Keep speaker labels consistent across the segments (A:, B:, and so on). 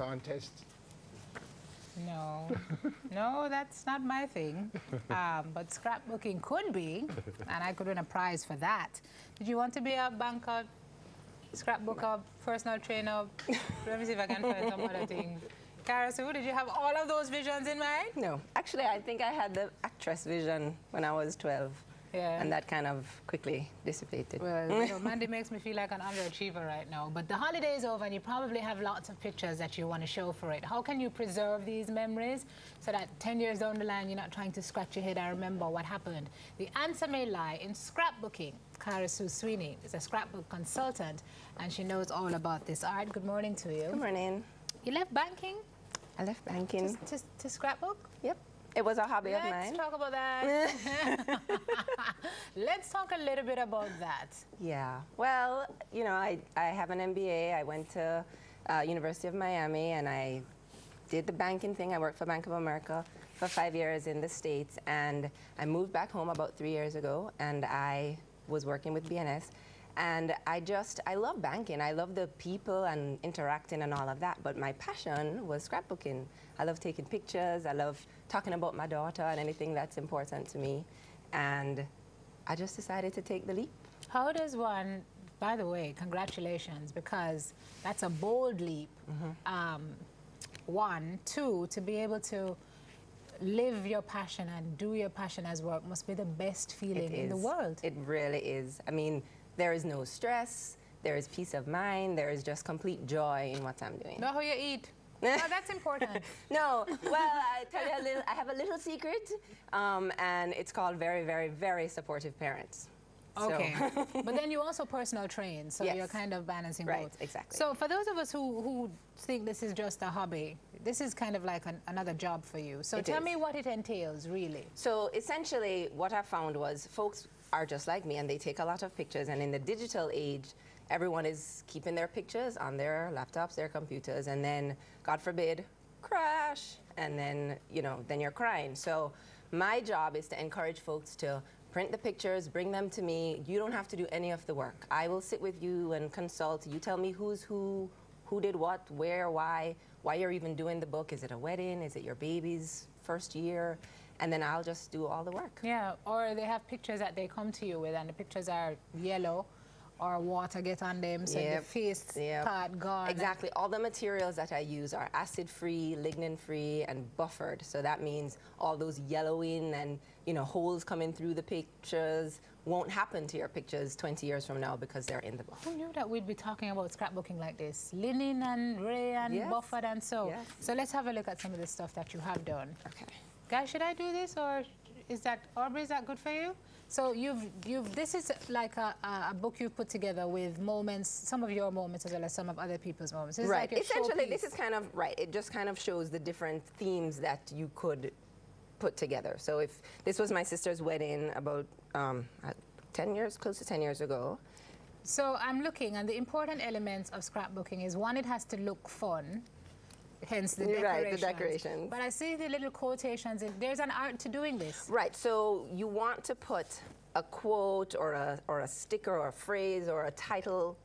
A: contest?
B: No, no, that's not my thing. But scrapbooking could be, and I could win a prize for that. Did you want to be a banker, scrapbooker, personal trainer? Let me see if I can find some other things. Cara Sue, did you have all of those visions in mind?
C: No, actually, I think I had the actress vision when I was 12.
B: Yeah.
C: And that kind of quickly dissipated.
B: Well, you know, Mandy makes me feel like an underachiever right now. But the holiday's over and you probably have lots of pictures that you want to show for it. How can you preserve these memories so that 10 years down the line you're not trying to scratch your head and remember what happened? The answer may lie in scrapbooking. Cara Sue Sweeney is a scrapbook consultant and she knows all about this. All right, good morning to you.
C: Good morning.
B: You left banking?
C: I left banking.
B: To scrapbook?
C: Yep. It was a hobby of mine.
B: Let's talk about that. Let's talk a little bit about that.
C: Yeah. Well, you know, I have an MBA. I went to University of Miami, and I did the banking thing. I worked for Bank of America for 5 years in the States, and I moved back home about 3 years ago, and I was working with BNS. And I love banking. I love the people and interacting and all of that. But my passion was scrapbooking. I love taking pictures. I love talking about my daughter and anything that's important to me. And I just decided to take the leap.
B: How does one, by the way, congratulations, because that's a bold leap. One, two, to be able to live your passion and do your passion as work must be the best feeling in the world.
C: It really is. I mean, there is no stress, there is peace of mind, there is just complete joy in what I'm doing.
B: Know how you eat. No, that's important.
C: No, well, I tell you a little, I have a little secret, and it's called very, very, very supportive parents.
B: Okay,
C: So.
B: but then you also personal train, so
C: Yes.
B: you're kind of balancing
C: Right,
B: both.
C: exactly.
B: So for those of us who think this is just a hobby, this is kind of like another job for you. So tell me what it entails, really.
C: So essentially, what I found was folks are just like me, and they take a lot of pictures, and in the digital age, everyone is keeping their pictures on their laptops, their computers, and then, God forbid, crash, and then, you know, then you're crying. So my job is to encourage folks to print the pictures, bring them to me. You don't have to do any of the work. I will sit with you and consult. You tell me who's who did what, where, why you're even doing the book. Is it a wedding? Is it your baby's first year? And then I'll just do all the work.
B: Yeah, or they have pictures that they come to you with, and the pictures are yellow, or water get on them, so the face part gone.
C: Exactly. All the materials that I use are acid-free, lignin-free, and buffered. So that means all those yellowing and, you know, holes coming through the pictures won't happen to your pictures 20 years from now because they're in the book.
B: Who knew that we'd be talking about scrapbooking like this? Linen and ray and buffered and so.
C: Yes.
B: So let's have a look at some of the stuff that you have done.
C: Okay.
B: Guys, should I do this, or is that, Aubrey, is that good for you? So this is like a book you've put together with moments, some of your moments as well as some of other people's moments. This
C: Right.
B: Is like
C: Essentially, this is kind of, right, it just kind of shows the different themes that you could put together. So if this was my sister's wedding about 10 years, close to 10 years ago.
B: So I'm looking, and the important elements of scrapbooking is, one, it has to look fun. Hence the decorations.
C: Right, the decorations.
B: But I see the little quotations. There's an art to doing this.
C: Right, so you want to put a quote or a sticker or a phrase or a title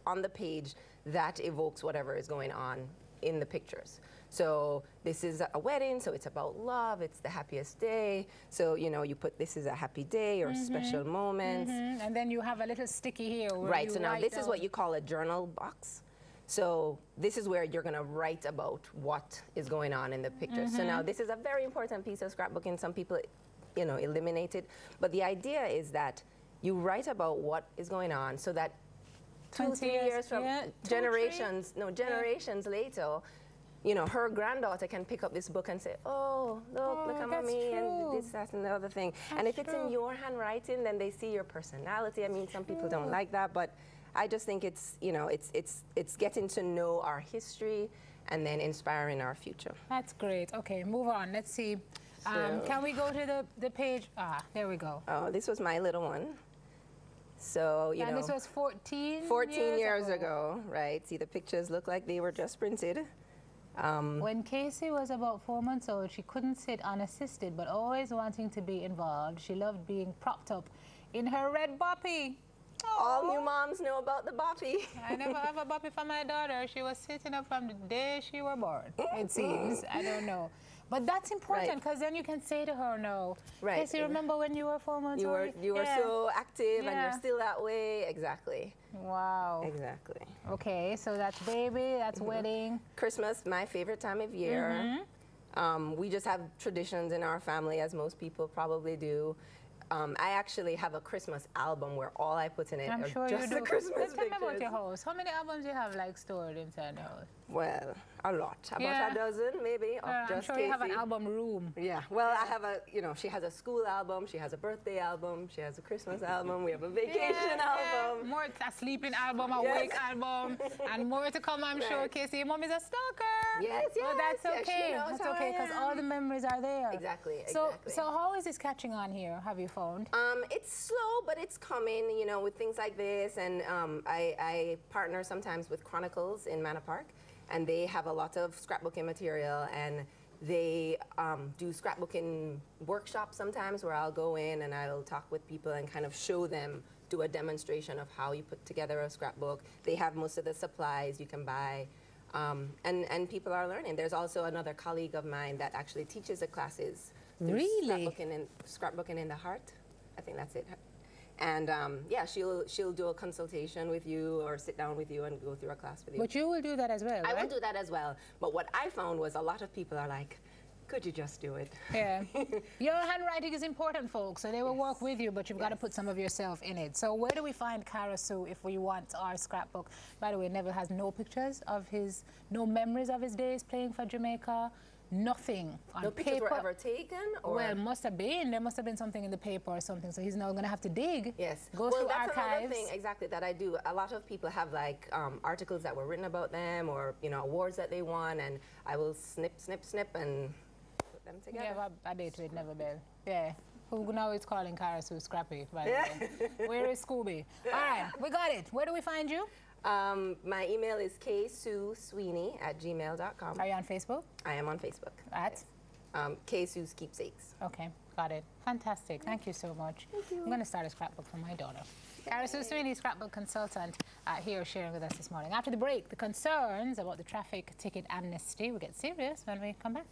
C: on the page that evokes whatever is going on in the pictures. So this is a wedding, so it's about love, it's the happiest day. So, you know, you put this is a happy day or special moments.
B: And then you have a little sticky here. Where
C: Right,
B: you
C: so now
B: write
C: this
B: down.
C: is what you call a journal box. So this is where you're going to write about what is going on in the picture. So now this is a very important piece of scrapbooking. Some people, you know, eliminate it. But the idea is that you write about what is going on so that 2, 3 years from generations later, you know, her granddaughter can pick up this book and say, oh, look at mommy and this, that, and the other thing. And if it's in your handwriting, then they see your personality. I mean, some people don't like that, but I just think it's, you know, it's getting to know our history and then inspiring our future.
B: That's great. Okay, move on. Let's see. Can we go to the page? Ah, there we go.
C: Oh, this was my little one. So, you know.
B: And this was 14
C: years ago, right? See, the pictures look like they were just printed.
B: When Casey was about 4 months old, she couldn't sit unassisted, but always wanting to be involved. She loved being propped up in her red boppy.
C: All new moms know about the boppy.
B: I never have a boppy for my daughter. She was sitting up from the day she was born, it seems. I don't know. But that's important because then you can say to her, no.
C: Right.
B: Casey, remember when you were 4 months old?
C: You were so active and you're still that way. Exactly.
B: Wow.
C: Exactly.
B: Okay, so that's baby, that's wedding.
C: Christmas, my favorite time of year. We just have traditions in our family, as most people probably do. I actually have a Christmas album where all I put in it are just the Christmas pictures.
B: Tell me about your house. How many albums do you have like stored inside the house?
C: Well, a lot. About a dozen, maybe.
B: I'm sure you have an album room.
C: Yeah. Well, I have a, she has a school album, she has a birthday album, she has a Christmas album, we have a vacation album.
B: More a sleeping album, a wake album, and more to come, I'm sure. Casey, your mom is a stalker.
C: Yes, yes.
B: Oh, that's okay.
C: Yes,
B: that's okay, because all the memories are there.
C: Exactly,
B: So how is this catching on here, have you found?
C: It's slow, but it's coming, with things like this. And I partner sometimes with Chronicles in Manor Park, and they have a lot of scrapbooking material, and they do scrapbooking workshops sometimes where I'll go in and I'll talk with people and kind of show them, do a demonstration of how you put together a scrapbook. They have most of the supplies you can buy. And people are learning. There's also another colleague of mine that actually teaches the classes.
B: Really?
C: Scrapbooking in the Heart. I think that's it. And yeah, she'll do a consultation with you or sit down with you and go through a class with you.
B: But you will do that as well, right?
C: I will do that as well. But what I found was a lot of people are like, could you just do it?
B: Yeah. Your handwriting is important, folks, so they will work with you, but you've got to put some of yourself in it. So where do we find Cara Sue if we want our scrapbook? By the way, Neville has no pictures of no memories of his days playing for Jamaica. Nothing on
C: no pictures were ever taken? Or?
B: Well, must have been. There must have been something in the paper or something, so he's now going to have to dig.
C: Yes.
B: Go through archives.
C: That's another thing, exactly, that I do. A lot of people have, like, articles that were written about them or, awards that they won, and I will snip, snip, snip, and put them together.
B: Yeah, I did to it, never been. Yeah. Who now is calling Cara Sue Scrappy, by the way. Where is Scooby? All right, we got it. Where do we find you?
C: My email is ksuesweeney@gmail.com.
B: Are you on Facebook?
C: I am on Facebook.
B: At?
C: Yes. Ksue's Keepsakes.
B: Okay, got it. Fantastic. Thank you so much.
C: Thank you.
B: I'm going to start a scrapbook for my daughter. Cara Sue Sweeney, scrapbook consultant, here sharing with us this morning. After the break, the concerns about the traffic ticket amnesty will get serious when we come back.